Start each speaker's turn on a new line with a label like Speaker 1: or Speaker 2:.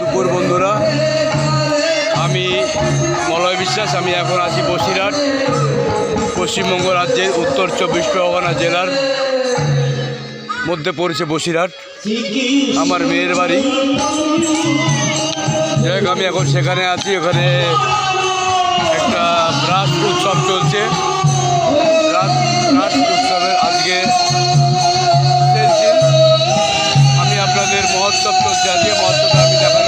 Speaker 1: দুপুর বন্ধুরা, আমি মলয় বিশ্বাস। আমি এখন আছি বসিরহাট, পশ্চিমবঙ্গ রাজ্যের উত্তর 24 পরগনা জেলার মধ্যে পড়েছে বসিরহাট, আমার মেয়ের বাড়ি। যাই হোক, আমি এখন সেখানে আছি। ওখানে একটা রাস উৎসব চলছে। রাস উৎসবের আজকে শেষ দিন। আমি আপনাদের মহোৎসব চলছে, আজকে মহোৎসবে আমি দেখা